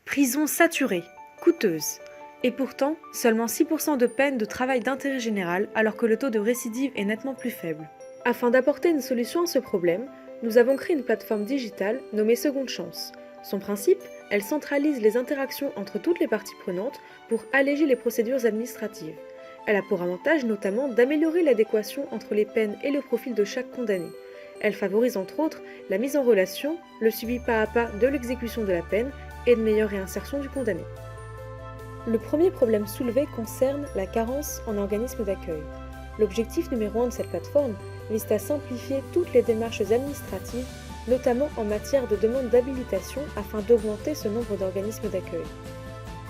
Prison saturée, coûteuse. Et pourtant, seulement 6% de peines de travail d'intérêt général alors que le taux de récidive est nettement plus faible. Afin d'apporter une solution à ce problème, nous avons créé une plateforme digitale nommée Seconde Chance. Son principe, elle centralise les interactions entre toutes les parties prenantes pour alléger les procédures administratives. Elle a pour avantage notamment d'améliorer l'adéquation entre les peines et le profil de chaque condamné. Elle favorise entre autres la mise en relation, le suivi pas à pas de l'exécution de la peine et de meilleure réinsertion du condamné. Le premier problème soulevé concerne la carence en organismes d'accueil. L'objectif numéro 1 de cette plateforme vise à simplifier toutes les démarches administratives, notamment en matière de demande d'habilitation afin d'augmenter ce nombre d'organismes d'accueil.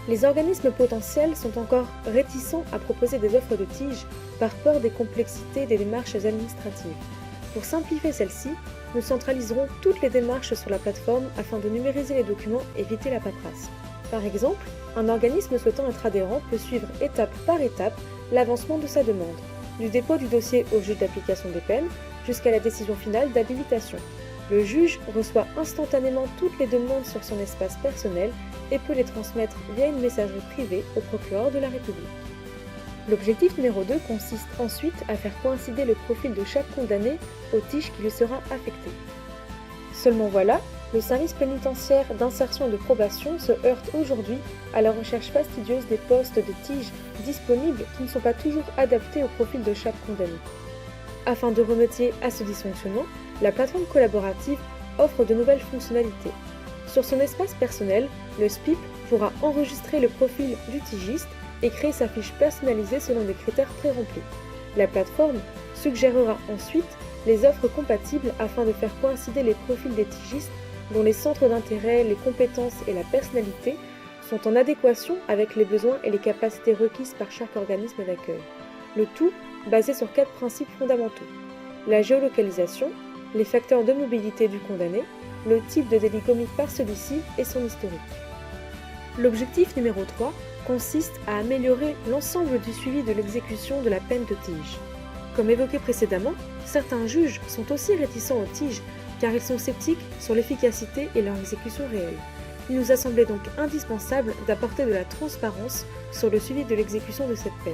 Les organismes potentiels sont encore réticents à proposer des offres de tige par peur des complexités des démarches administratives. Pour simplifier celles-ci, nous centraliserons toutes les démarches sur la plateforme afin de numériser les documents et éviter la paperasse. Par exemple, un organisme souhaitant être adhérent peut suivre étape par étape l'avancement de sa demande, du dépôt du dossier au juge d'application des peines jusqu'à la décision finale d'habilitation. Le juge reçoit instantanément toutes les demandes sur son espace personnel et peut les transmettre via une messagerie privée au procureur de la République. L'objectif numéro 2 consiste ensuite à faire coïncider le profil de chaque condamné au tige qui lui sera affecté. Seulement voilà, le service pénitentiaire d'insertion et de probation se heurte aujourd'hui à la recherche fastidieuse des postes de tige disponibles qui ne sont pas toujours adaptés au profil de chaque condamné. Afin de remédier à ce dysfonctionnement, la plateforme collaborative offre de nouvelles fonctionnalités. Sur son espace personnel, le SPIP pourra enregistrer le profil du tigiste et créer sa fiche personnalisée selon des critères pré-remplis. La plateforme suggérera ensuite les offres compatibles afin de faire coïncider les profils des tigistes dont les centres d'intérêt, les compétences et la personnalité sont en adéquation avec les besoins et les capacités requises par chaque organisme d'accueil. Le tout basé sur 4 principes fondamentaux: la géolocalisation, les facteurs de mobilité du condamné, le type de délit commis par celui-ci et son historique. L'objectif numéro 3 consiste à améliorer l'ensemble du suivi de l'exécution de la peine de tige. Comme évoqué précédemment, certains juges sont aussi réticents aux tiges car ils sont sceptiques sur l'efficacité et leur exécution réelle. Il nous a semblé donc indispensable d'apporter de la transparence sur le suivi de l'exécution de cette peine.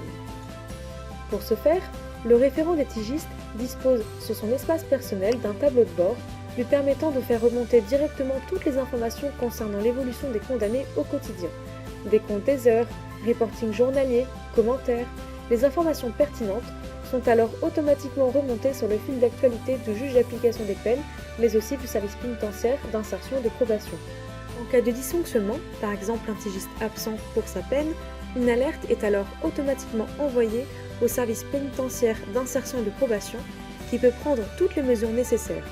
Pour ce faire, le référent des tigistes dispose sur son espace personnel d'un tableau de bord lui permettant de faire remonter directement toutes les informations concernant l'évolution des condamnés au quotidien. Décompte des heures, reporting journalier, commentaires, les informations pertinentes sont alors automatiquement remontées sur le fil d'actualité du juge d'application des peines, mais aussi du service pénitentiaire d'insertion et de probation. En cas de dysfonctionnement, par exemple un tigiste absent pour sa peine, une alerte est alors automatiquement envoyée au service pénitentiaire d'insertion et de probation qui peut prendre toutes les mesures nécessaires.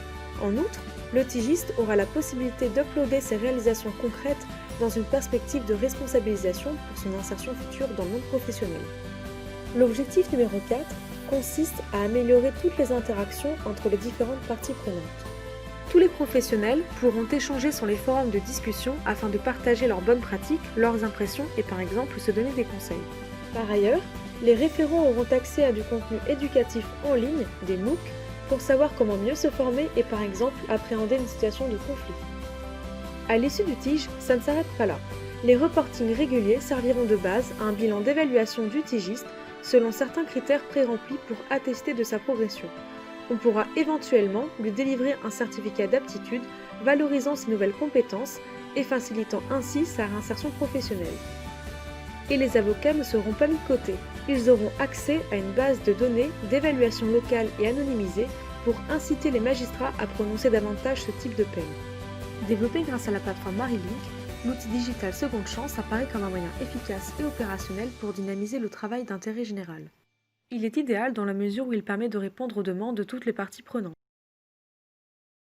En outre, le tigiste aura la possibilité d'uploader ses réalisations concrètes dans une perspective de responsabilisation pour son insertion future dans le monde professionnel. L'objectif numéro 4 consiste à améliorer toutes les interactions entre les différentes parties prenantes. Tous les professionnels pourront échanger sur les forums de discussion afin de partager leurs bonnes pratiques, leurs impressions et par exemple se donner des conseils. Par ailleurs, les référents auront accès à du contenu éducatif en ligne, des MOOC, pour savoir comment mieux se former et par exemple appréhender une situation de conflit. À l'issue du tige, ça ne s'arrête pas là. Les reportings réguliers serviront de base à un bilan d'évaluation du tigiste selon certains critères pré-remplis pour attester de sa progression. On pourra éventuellement lui délivrer un certificat d'aptitude valorisant ses nouvelles compétences et facilitant ainsi sa réinsertion professionnelle. Et les avocats ne seront pas mis de côté. Ils auront accès à une base de données d'évaluation locale et anonymisée pour inciter les magistrats à prononcer davantage ce type de peine. Développé grâce à la plateforme Marilink, l'outil digital Seconde Chance apparaît comme un moyen efficace et opérationnel pour dynamiser le travail d'intérêt général. Il est idéal dans la mesure où il permet de répondre aux demandes de toutes les parties prenantes.